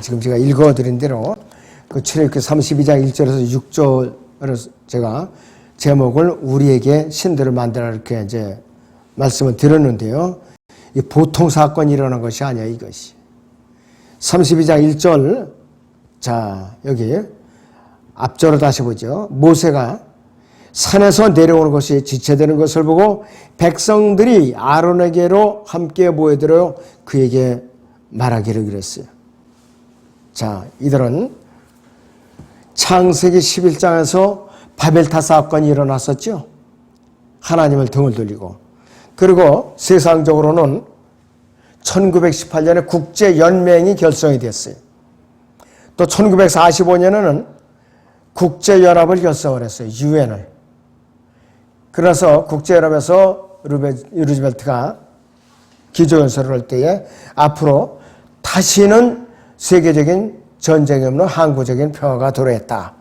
지금 제가 읽어드린 대로 그 출애굽기 32장 1절에서 6절을 제가 제목을 우리에게 신들을 만들어 이렇게 이제 말씀을 드렸는데요. 이 보통 사건이 일어난 것이 아니야, 이것이. 32장 1절, 자, 여기 앞절을 다시 보죠. 모세가 산에서 내려오는 것이 지체되는 것을 보고 백성들이 아론에게로 함께 모여들어 그에게 말하기를 그랬어요. 자, 이들은 창세기 11장에서 바벨탑 사건이 일어났었죠. 하나님을 등을 돌리고. 그리고 세상적으로는 1918년에 국제연맹이 결성이 됐어요. 또 1945년에는 국제연합을 결성을 했어요. 유엔을. 그래서 국제연합에서 루즈벨트가 기조연설을 할 때에 앞으로 다시는 세계적인 전쟁이 없는 항구적인 평화가 도래했다.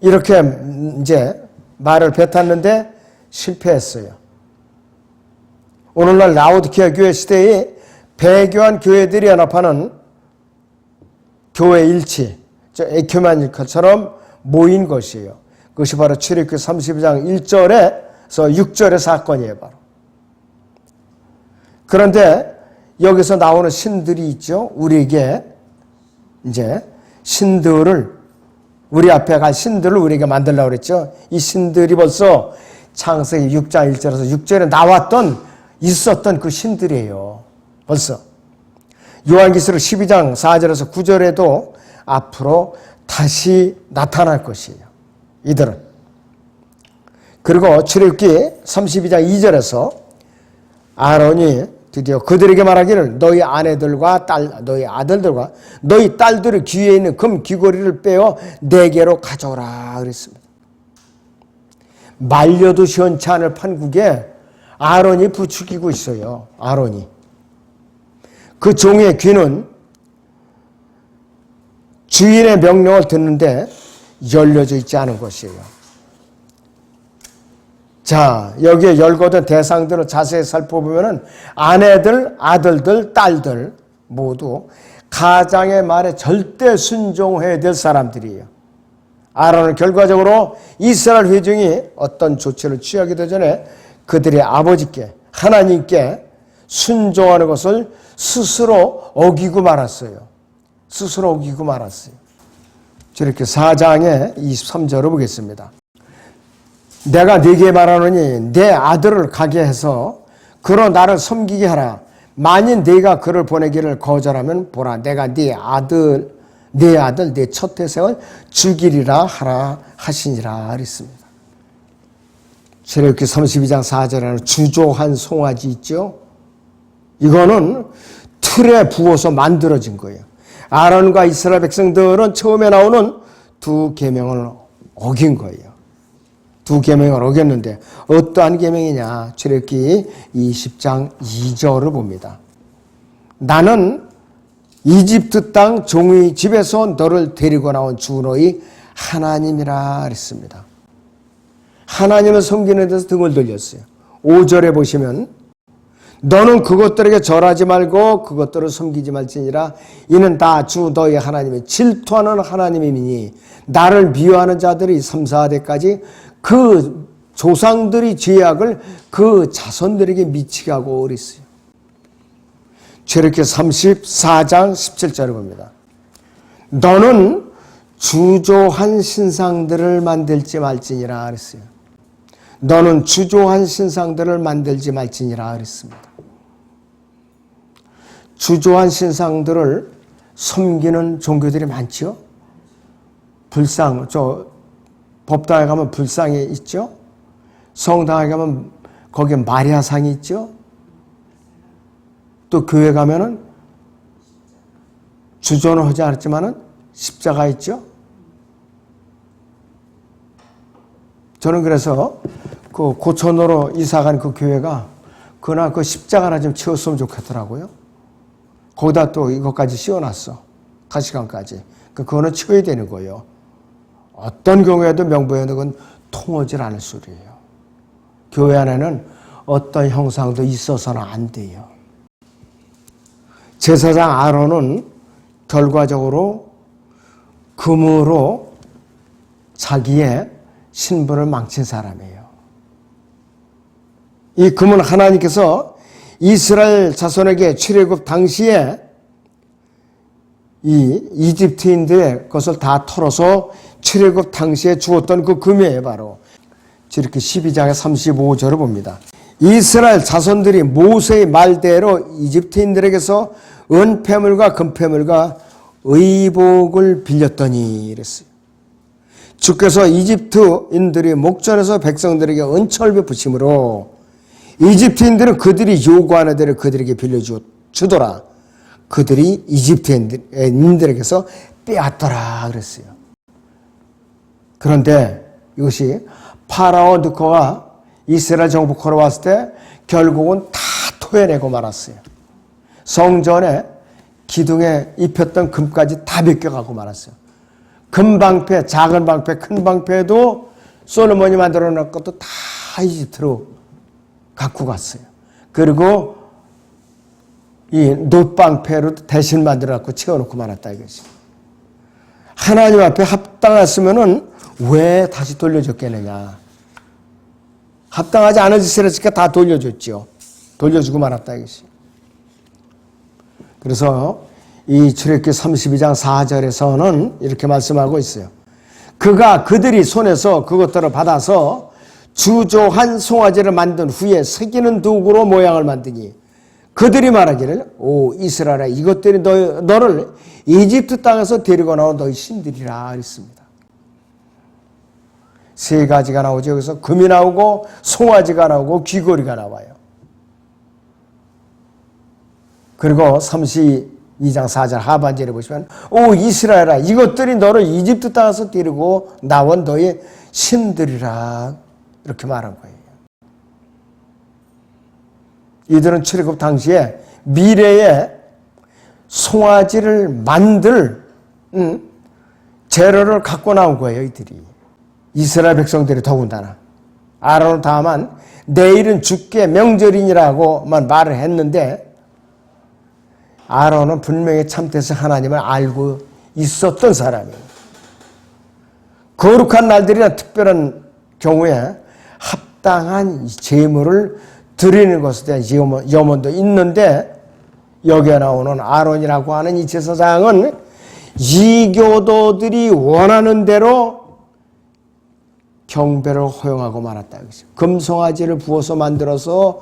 이렇게 이제 말을 뱉었는데 실패했어요. 오늘날 라오디케아 교회 시대에 배교한 교회들이 연합하는 교회 일치, 에큐메니컬처럼 모인 것이에요. 그것이 바로 출애굽기 32장 1절에서 6절의 사건이에요, 바로. 그런데 여기서 나오는 신들이 있죠. 우리에게 이제 신들을, 우리 앞에 갈 신들을 우리에게 만들려고 그랬죠. 이 신들이 벌써 창세기 6장 1절에서 6절에 나왔던, 있었던 그 신들이에요. 벌써. 요한계시록 12장 4절에서 9절에도 앞으로 다시 나타날 것이에요. 이들은. 그리고 출애굽기 32장 2절에서 아론이 드디어 그들에게 말하기를 너희 아내들과 너희 아들들과 너희 딸들의 귀에 있는 금 귀고리를 빼어 내게로 가져오라 그랬습니다. 말려도 시원치 않을 판국에 아론이 부추기고 있어요. 아론이. 그 종의 귀는 주인의 명령을 듣는데 열려져 있지 않은 것이에요. 자, 여기에 열거된 대상들을 자세히 살펴보면 아내들, 아들들, 딸들 모두 가장의 말에 절대 순종해야 될 사람들이에요. 아론은 결과적으로 이스라엘 회중이 어떤 조치를 취하기도 전에 그들의 아버지께, 하나님께 순종하는 것을 스스로 어기고 말았어요. 스스로 어기고 말았어요. 이렇게 4장의 23절을 보겠습니다. 내가 네게 말하노니 내 아들을 가게 해서 그로 나를 섬기게 하라. 만일 네가 그를 보내기를 거절하면 보라. 내가 네 아들 내 첫 태생을 죽이리라 하라 하시니라 그랬습니다. 출애굽기 32장 4절에는 주조한 송아지 있죠. 이거는 틀에 부어서 만들어진 거예요. 아론과 이스라엘 백성들은 처음에 나오는 두 계명을 어긴 거예요. 두 계명을 어겼는데 어떠한 계명이냐? 출애굽기 20장 2절을 봅니다. 나는 이집트 땅 종의 집에서 너를 데리고 나온 주 너희 하나님이라 그랬습니다. 하나님을 섬기는 데서 등을 돌렸어요. 5절에 보시면 너는 그것들에게 절하지 말고 그것들을 섬기지 말지니라. 이는 다 주 너희 하나님이 질투하는 하나님이니 나를 미워하는 자들이 3, 4대까지 그 조상들이 죄악을 그 자손들에게 미치게 하고 그랬어요. 출애굽기 34장 17절을 봅니다. 너는 주조한 신상들을 만들지 말지니라 그랬어요. 너는 주조한 신상들을 만들지 말지니라 그랬습니다. 주조한 신상들을 섬기는 종교들이 많죠. 불상, 법당에 가면 불상이 있죠. 성당에 가면 거기에 마리아상이 있죠. 또 교회 가면은 주조는 하지 않았지만은 십자가 있죠. 저는 그래서 그 고촌으로 이사간 그 교회가 그날 그 십자가나 좀 치웠으면 좋겠더라고요. 거기다 또 이것까지 씌워놨어. 가시관까지. 그거는 치워야 되는 거예요. 어떤 경우에도 명부에 그건 통하지 않을 소리예요. 교회 안에는 어떤 형상도 있어서는 안 돼요. 제사장 아론은 결과적으로 금으로 자기의 신분을 망친 사람이에요. 이 금은 하나님께서 이스라엘 자손에게 출애굽 당시에 이 이집트인들의 것을 다 털어서 출애굽 당시에 주었던 그 금이에요. 바로 이렇게 12장의 35절을 봅니다. 이스라엘 자손들이 모세의 말대로 이집트인들에게서 은폐물과 금폐물과 의복을 빌렸더니 이랬어요. 주께서 이집트인들이 목전에서 백성들에게 은철을 부심으로 이집트인들은 그들이 요구하는 대로 그들에게 빌려주더라. 그들이 이집트인들에게서 빼앗더라 그랬어요. 그런데 이것이 파라오 느코가 이스라엘 정부 걸어왔을 때 결국은 다 토해내고 말았어요. 성전에 기둥에 입혔던 금까지 다 벗겨가고 말았어요. 금방패, 작은 방패, 큰 방패도 솔로몬이 만들어 놓은 것도 다 이집트로 갖고 갔어요. 그리고 이 놋방패로 대신 만들어 갖고 채워놓고 말았다 이것이. 하나님 앞에 합당했으면은 왜 다시 돌려줬겠느냐. 합당하지 않은 짓을 했으니까 다 돌려줬죠. 돌려주고 말았다 이것이. 그래서 이 출애굽기 32장 4절에서는 이렇게 말씀하고 있어요. 그들이 손에서 그것들을 받아서 주조한 송아지를 만든 후에 새기는 도구로 모양을 만드니 그들이 말하기를 오 이스라엘아 이것들이 너를 이집트 땅에서 데리고 나온 너희 신들이라 했습니다. 세 가지가 나오죠. 여기서 금이 나오고 송아지가 나오고 귀걸이가 나와요. 그리고 32장 4절 하반절에 보시면 오 이스라엘아 이것들이 너를 이집트 땅에서 데리고 나온 너의 신들이라 이렇게 말한 거예요. 이들은 출애굽 당시에 미래에 송아지를 만들 재료를 갖고 나온 거예요. 이들이. 이스라엘 백성들이 더군다나. 아론은 다만 내일은 주께 명절이니라고만 말을 했는데 아론은 분명히 참돼서 하나님을 알고 있었던 사람이에요. 거룩한 날들이나 특별한 경우에 합당한 제물을 드리는 것에 대한 염원도 있는데 여기에 나오는 아론이라고 하는 이 제사장은 이교도들이 원하는 대로 경배를 허용하고 말았다. 금송아지를 부어서 만들어서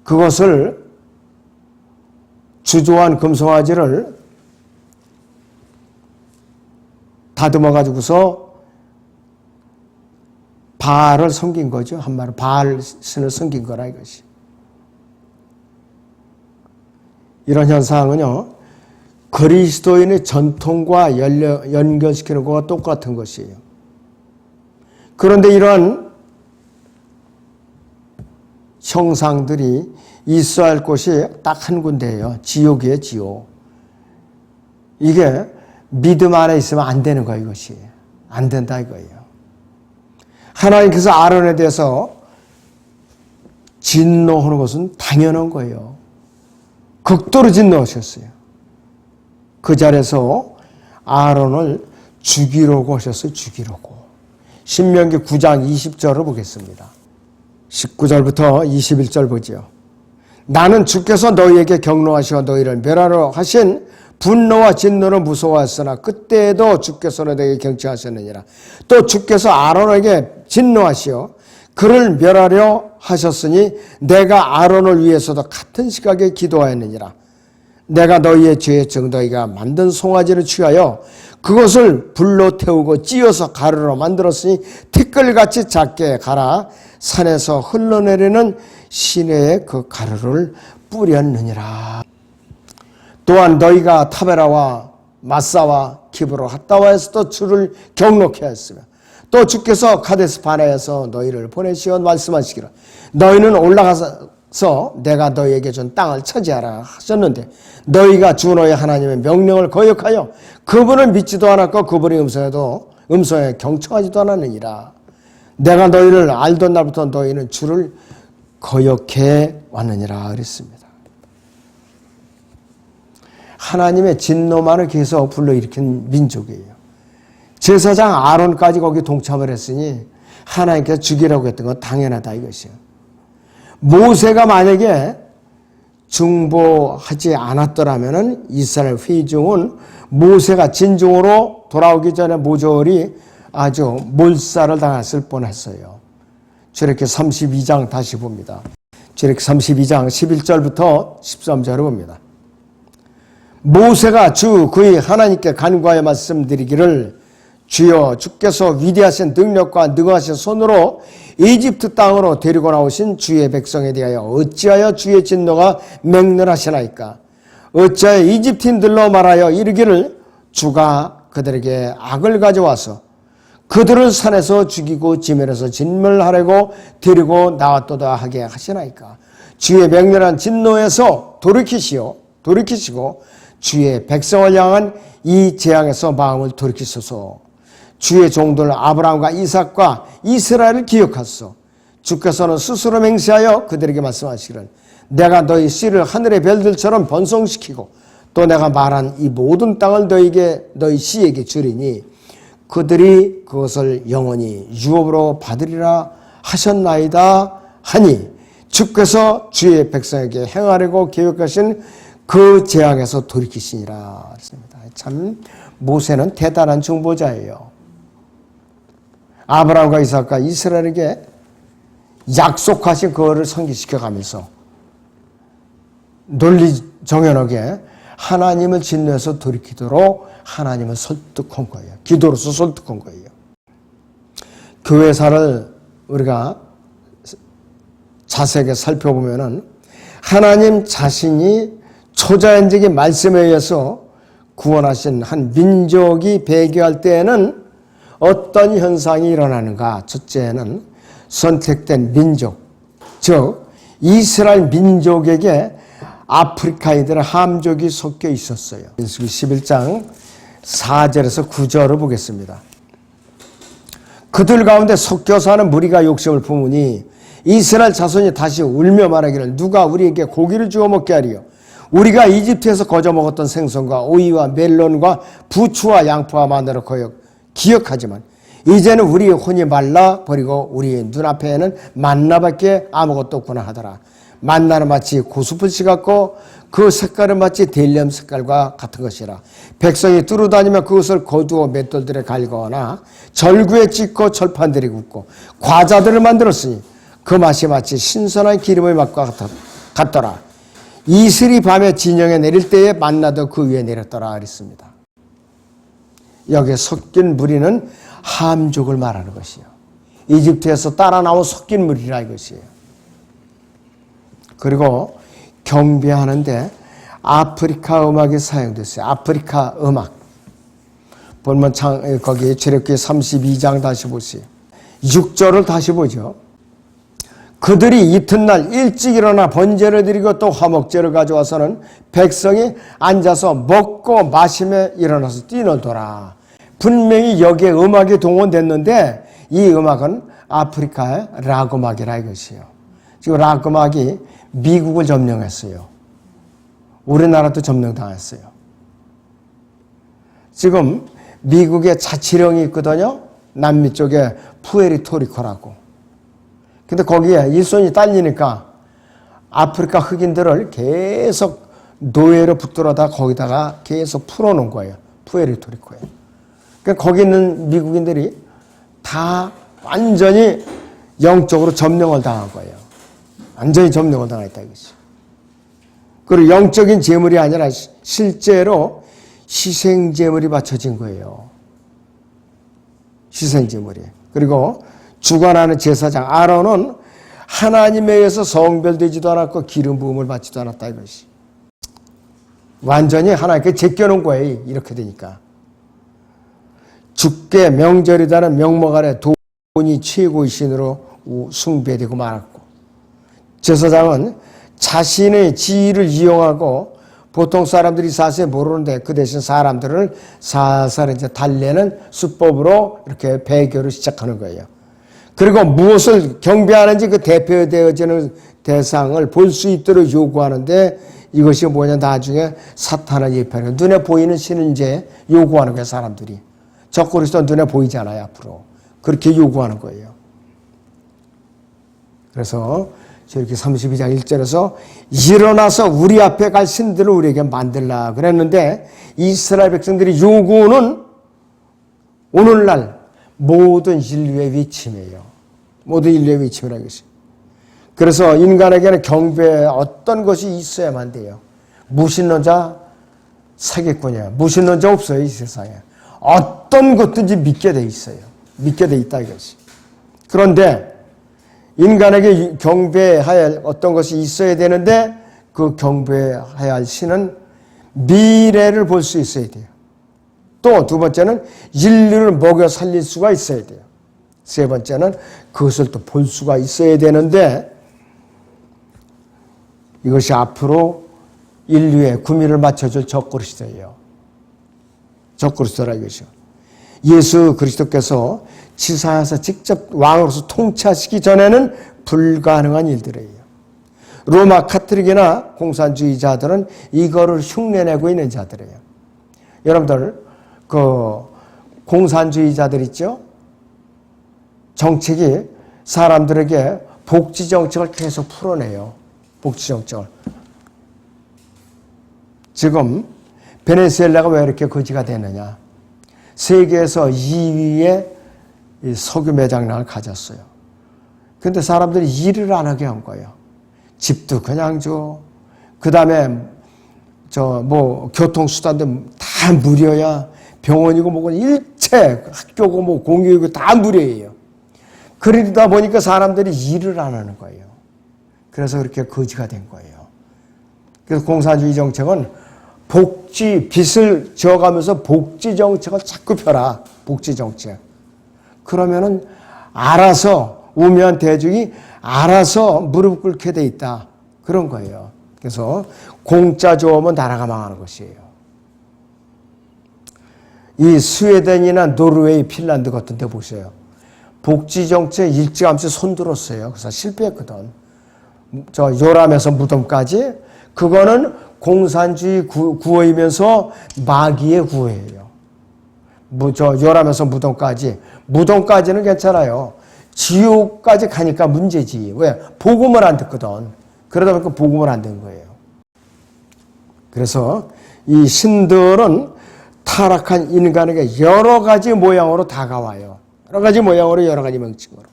그것을 주조한 금송아지를 다듬어 가지고서 바알을 섬긴 거죠. 한마디로 바알 신을 섬긴 거라 이것이. 이런 현상은요. 그리스도인의 전통과 연결시키는 것과 똑같은 것이에요. 그런데 이러한 형상들이 있어야 할 곳이 딱 한 군데예요. 지옥이에요. 지옥. 이게 믿음 안에 있으면 안 되는 거예요. 이것이. 안 된다 이거예요. 하나님께서 아론에 대해서 진노하는 것은 당연한 거예요. 극도로 진노하셨어요. 그 자리에서 아론을 죽이려고 하셨어요. 죽이려고. 신명기 9장 20절을 보겠습니다. 19절부터 21절 보죠. 나는 주께서 너희에게 경노하시어 너희를 멸하러 하신 분노와 진노를 무서워하였으나 그때에도 주께서 너희에게 경치하셨느니라. 또 주께서 아론에게 진노하시어 그를 멸하려 하셨으니 내가 아론을 위해서도 같은 시각에 기도하였느니라. 내가 너희의 죄의 정 너희가 만든 송아지를 취하여 그것을 불로 태우고 찧어서 가루로 만들었으니 티끌같이 작게 갈아 산에서 흘러내리는 시내에 그 가루를 뿌렸느니라. 또한 너희가 타베라와 마사와 기브로 핫다와에서도 주를 경록해 하였으며 또 주께서 카데스 바네에서 너희를 보내시어 말씀하시기를 너희는 올라가서 내가 너희에게 준 땅을 차지하라 하셨는데 너희가 주 너희 하나님의 명령을 거역하여 그분을 믿지도 않았고 그분의 음성에 경청하지도 않았느니라. 내가 너희를 알던 날부터 너희는 주를 거역해 왔느니라 그랬습니다. 하나님의 진노만을 계속 불러일으킨 민족이에요. 제사장 아론까지 거기 동참을 했으니 하나님께서 죽이라고 했던 건 당연하다 이것이에요. 모세가 만약에 중보하지 않았더라면 이스라엘 회중은 모세가 진중으로 돌아오기 전에 모조리 아주 몰살을 당했을 뻔했어요. 출애굽기 32장 다시 봅니다. 출애굽기 32장 11절부터 13절을 봅니다. 모세가 주 그의 하나님께 간구하여 말씀드리기를 주여 주께서 위대하신 능력과 능하신 손으로 이집트 땅으로 데리고 나오신 주의 백성에 대하여 어찌하여 주의 진노가 맹렬하시나이까? 어찌하여 이집트인들로 말하여 이르기를 주가 그들에게 악을 가져와서 그들을 산에서 죽이고 지면에서 진멸하려고 데리고 나왔도다 하게 하시나이까? 주의 맹렬한 진노에서 돌이키시고 주의 백성을 향한 이 재앙에서 마음을 돌이키소서. 주의 종들 아브라함과 이삭과 이스라엘을 기억하소서. 주께서는 스스로 맹세하여 그들에게 말씀하시기를 내가 너희 씨를 하늘의 별들처럼 번성시키고 또 내가 말한 이 모든 땅을 너희 씨에게 주리니 그들이 그것을 영원히 유업으로 받으리라 하셨나이다 하니 주께서 주의 백성에게 행하려고 계획하신 그 재앙에서 돌이키시니라. 참 모세는 대단한 중보자예요. 아브라함과 이삭과 이스라엘에게 약속하신 그거를 성취시켜가면서 논리정연하게 하나님을 진노해서 돌이키도록 하나님을 설득한 거예요. 기도로서 설득한 거예요. 교회사를 우리가 자세하게 살펴보면은 하나님 자신이 초자연적인 말씀에 의해서 구원하신 한 민족이 배교할 때에는 어떤 현상이 일어나는가? 첫째는 선택된 민족, 즉 이스라엘 민족에게 아프리카인들의 함족이 섞여 있었어요. 민수기 11장 4절에서 9절을 보겠습니다. 그들 가운데 섞여 사는 무리가 욕심을 품으니 이스라엘 자손이 다시 울며 말하기를 누가 우리에게 고기를 주워 먹게 하리요? 우리가 이집트에서 거저 먹었던 생선과 오이와 멜론과 부추와 양파와 마늘을 기억하지만 이제는 우리의 혼이 말라버리고 우리의 눈앞에는 만나밖에 아무것도 없구나 하더라. 만나는 마치 고수풀씨 같고 그 색깔은 마치 델리엄 색깔과 같은 것이라. 백성이 뚫어다니며 그것을 거두어 맷돌들에 갈거나 절구에 찍고 철판들이 굽고 과자들을 만들었으니 그 맛이 마치 신선한 기름의 맛과 같더라. 이슬이 밤에 진영에 내릴 때에 만나도 그 위에 내렸더라 그랬습니다. 여기에 섞인 무리는 함족을 말하는 것이요. 이집트에서 따라 나온 섞인 무리라 이것이에요. 그리고 경배하는데 아프리카 음악이 사용됐어요. 아프리카 음악. 보면 거기 출애굽기 32장 다시 보세요. 6절을 다시 보죠. 그들이 이튿날 일찍 일어나 번제를 드리고 또 화목제를 가져와서는 백성이 앉아서 먹고 마시며 일어나서 뛰놀더라. 분명히 여기에 음악이 동원됐는데 이 음악은 아프리카의 락 음악이라 이것이에요. 지금 락 음악이 미국을 점령했어요. 우리나라도 점령당했어요. 지금 미국에 자치령이 있거든요. 남미 쪽에 푸에르토리코라고. 근데 거기에 일손이 딸리니까 아프리카 흑인들을 계속 노예로 붙들어다 거기다가 계속 풀어놓은 거예요. 푸에르토리코에. 그러니까 거기 있는 미국인들이 다 완전히 영적으로 점령을 당한 거예요. 완전히 점령을 당했다 이것이. 그리고 영적인 제물이 아니라 실제로 희생제물이 바쳐진 거예요. 희생제물이. 그리고 주관하는 제사장 아론은 하나님에 의해서 성별되지도 않았고 기름 부음을 받지도 않았다 이것이. 완전히 하나님께 제껴놓은 거예요. 이렇게 되니까. 주께 명절이다는 명목 아래 돈이 최고의 신으로 숭배되고 말았고, 제사장은 자신의 지위를 이용하고 보통 사람들이 사실 모르는데 그 대신 사람들을 살살 이제 달래는 수법으로 이렇게 배교를 시작하는 거예요. 그리고 무엇을 경배하는지 그 대표되어지는 대상을 볼 수 있도록 요구하는데 이것이 뭐냐 나중에 사탄의 예편에 눈에 보이는 신을 이제 요구하는 거예요. 사람들이. 적그리스도 눈에 보이잖아요. 앞으로. 그렇게 요구하는 거예요. 그래서 저렇게 32장 1절에서 일어나서 우리 앞에 갈 신들을 우리에게 만들라 그랬는데 이스라엘 백성들이 요구는 오늘날 모든 인류의 위침이에요. 모든 인류의 위침이라는 것이. 그래서 인간에게는 경배에 어떤 것이 있어야만 돼요. 무신론자, 사기꾼이야. 무신론자 없어요. 이 세상에. 어떤 것든지 믿게 돼 있어요. 믿게 돼 있다 이것이. 그런데 인간에게 경배해야 할 어떤 것이 있어야 되는데 그 경배해야 할 신은 미래를 볼 수 있어야 돼요. 또 두 번째는 인류를 먹여 살릴 수가 있어야 돼요. 세 번째는 그것을 또 볼 수가 있어야 되는데 이것이 앞으로 인류의 구미를 맞춰줄 적그리스도예요. 적그리스도라 이것이요. 예수 그리스도께서 지사에서 직접 왕으로서 통치하시기 전에는 불가능한 일들이에요. 로마 카톨릭이나 공산주의자들은 이거를 흉내내고 있는 자들이에요. 여러분들 그 공산주의자들 있죠? 정책이 사람들에게 복지 정책을 계속 풀어내요. 복지 정책을. 지금 베네수엘라가 왜 이렇게 거지가 되느냐? 세계에서 2위의 석유 매장량을 가졌어요. 그런데 사람들이 일을 안 하게 한 거예요. 집도 그냥 줘. 그 다음에 교통수단도 다 무료야. 병원이고 뭐고 일체 학교고 뭐 공유이고 다 무료예요. 그러다 보니까 사람들이 일을 안 하는 거예요. 그래서 그렇게 거지가 된 거예요. 그래서 공산주의 정책은 빚을 지어가면서 복지 정책을 자꾸 펴라. 복지 정책. 그러면은 알아서 우매한 대중이 알아서 무릎 꿇게 돼 있다. 그런 거예요. 그래서 공짜 좋으면 나라가 망하는 것이에요. 이 스웨덴이나 노르웨이, 핀란드 같은 데 보세요. 복지 정책 일찌감치 손들었어요. 그래서 실패했거든. 요람에서 무덤까지 그거는 공산주의 구호이면서 마귀의 구호예요. 요람에서 무덤까지는 괜찮아요. 지옥까지 가니까 문제지. 왜? 복음을 안 듣거든. 그러다 보니까 복음을 안 듣는 거예요. 그래서 이 신들은 타락한 인간에게 여러 가지 모양으로 다가와요. 여러 가지 모양으로, 여러 가지 명칭으로.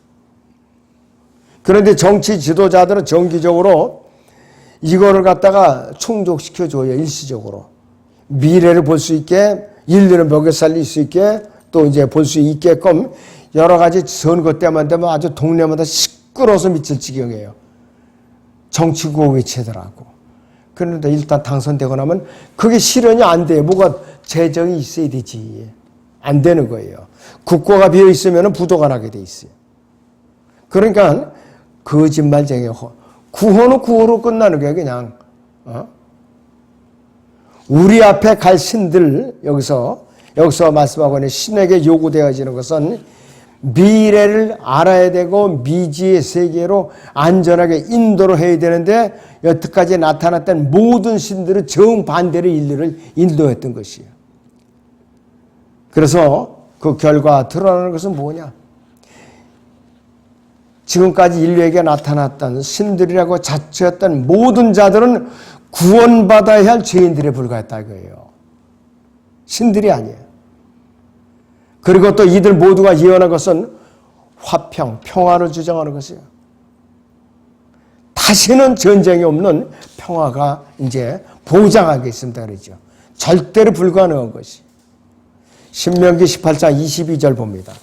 그런데 정치 지도자들은 정기적으로 이거를 갖다가 충족시켜줘요. 일시적으로. 미래를 볼 수 있게, 인류를 먹여 살릴 수 있게, 또 이제 볼 수 있게끔 여러 가지 선거 때만 되면 아주 동네마다 시끄러워서 미칠 지경이에요. 정치구호 외치더라고. 그런데 일단 당선되고 나면 그게 실현이 안 돼요. 뭐가 재정이 있어야 되지. 안 되는 거예요. 국고가 비어 있으면 부도가 나게 돼 있어요. 그러니까 거짓말쟁이 구호는 구호로 끝나는 거예요. 그냥. 우리 앞에 갈 신들 여기서 말씀하고 있는 신에게 요구되어지는 것은 미래를 알아야 되고 미지의 세계로 안전하게 인도를 해야 되는데 여태까지 나타났던 모든 신들은 정반대로 인류를 인도했던 것이에요. 그래서 그 결과 드러나는 것은 뭐냐? 지금까지 인류에게 나타났던 신들이라고 자처했던 모든 자들은 구원받아야 할 죄인들에 불과했다 이거예요. 신들이 아니에요. 그리고 또 이들 모두가 예언한 것은 화평, 평화를 주장하는 것이에요. 다시는 전쟁이 없는 평화가 이제 보장하겠습니다. 그러죠. 절대로 불가능한 것이. 신명기 18장 22절 봅니다.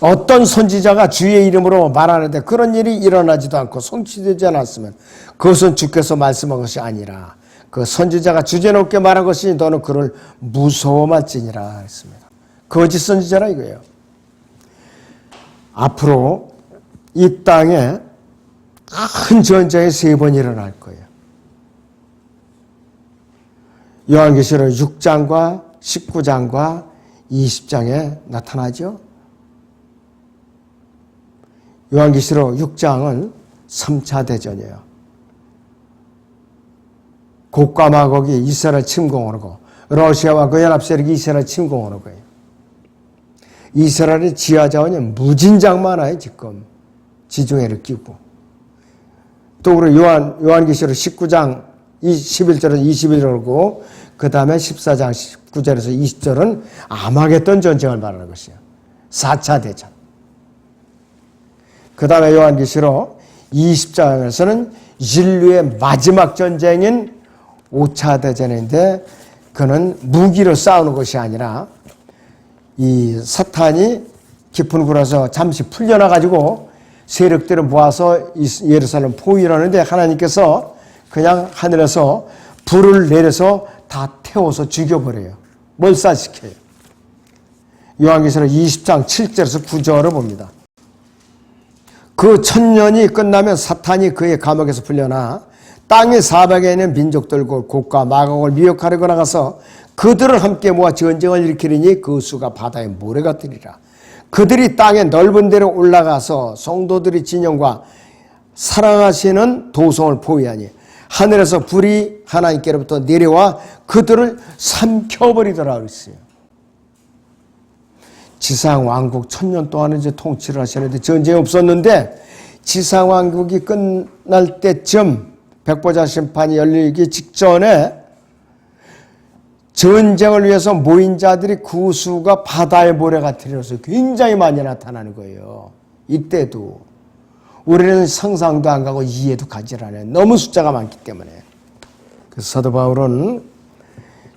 어떤 선지자가 주의 이름으로 말하는데 그런 일이 일어나지도 않고 성취되지 않았으면 그것은 주께서 말씀한 것이 아니라 그 선지자가 주제넘게 말한 것이 너는 그를 무서워할지니라 했습니다. 거짓 선지자라 이거예요. 앞으로 이 땅에 큰 전쟁이 3번 일어날 거예요. 요한계시록 6장과 19장과 20장에 나타나죠. 요한계시록 6장은 3차 대전이에요. 곡과 마곡이 이스라엘 침공을 하고 러시아와 그 연합 세력이 이스라엘 침공을 하고 이스라엘의 지하 자원이 무진장 많아요. 지금 지중해를 끼고. 또 우리 요한계시록 19장 11절에서 21절이고 그 다음에 14장 19절에서 20절은 아마겟돈 전쟁을 말하는 것이에요. 4차 대전. 그 다음에 요한계시록 20장에서는 인류의 마지막 전쟁인 5차 대전인데 그는 무기로 싸우는 것이 아니라 이 사탄이 깊은 굴에서 잠시 풀려나가지고 세력들을 모아서 예루살렘 포위하는데 하나님께서 그냥 하늘에서 불을 내려서 다 태워서 죽여버려요. 몰살시켜요. 요한계시록 20장 7절에서 9절을 봅니다. 그 1000년이 끝나면 사탄이 그의 감옥에서 풀려나 땅의 사방에 있는 민족들과 곡과 마곡을 미혹하려고 나가서 그들을 함께 모아 전쟁을 일으키리니 그 수가 바다의 모래 같으리라. 그들이 땅의 넓은 데로 올라가서 성도들의 진영과 사랑하시는 도성을 포위하니 하늘에서 불이 하나님께로부터 내려와 그들을 삼켜버리더라 그랬어요. 지상왕국 1000년 동안 이제 통치를 하시는데 전쟁이 없었는데 지상왕국이 끝날 때쯤 백보자 심판이 열리기 직전에 전쟁을 위해서 모인 자들이 그 수가 바다의 모래 같으리라서 굉장히 많이 나타나는 거예요. 이때도 우리는 상상도 안 가고 이해도 가지 않아요. 너무 숫자가 많기 때문에. 그래서 사도 바울은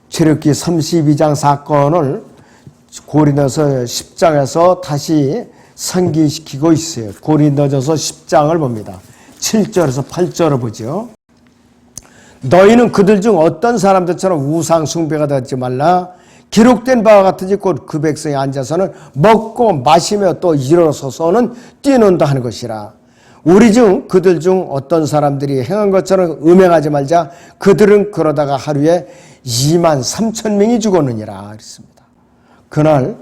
출애굽기 32장 사건을 고린도서 10장에서 다시 상기시키고 있어요. 고린도전서 10장을 봅니다. 7절에서 8절을 보죠. 너희는 그들 중 어떤 사람들처럼 우상 숭배가 되지 말라. 기록된 바와 같으니 곧 그 백성이 앉아서는 먹고 마시며 또 일어서서는 뛰는다 하는 것이라. 우리 중 그들 중 어떤 사람들이 행한 것처럼 음행하지 말자. 그들은 그러다가 하루에 23,000명이 죽었느니라 그랬습니다. 그날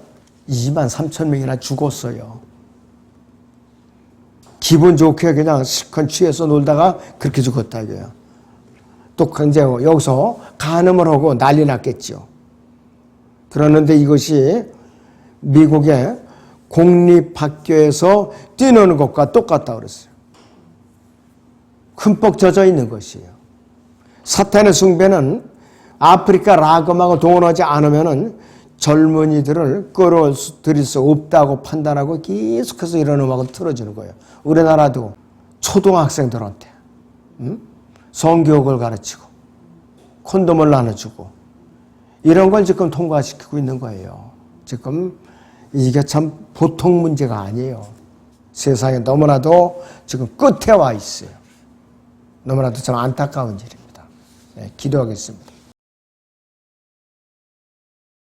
23,000명이나 죽었어요. 기분 좋게 그냥 실컷 취해서 놀다가 그렇게 죽었다 이거예요. 또 이제 여기서 간음을 하고 난리 났겠죠. 그러는데 이것이 미국의 공립학교에서 뛰노는 것과 똑같다고 그랬어요. 흠뻑 젖어 있는 것이에요. 사탄의 숭배는 아프리카 락음하고 동원하지 않으면은 젊은이들을 끌어들일 수 없다고 판단하고 계속해서 이런 음악을 틀어주는 거예요. 우리나라도 초등학생들한테 성교육을 가르치고 콘돔을 나눠주고 이런 걸 지금 통과시키고 있는 거예요. 지금 이게 참 보통 문제가 아니에요. 세상에 너무나도 지금 끝에 와 있어요. 너무나도 참 안타까운 일입니다. 네, 기도하겠습니다.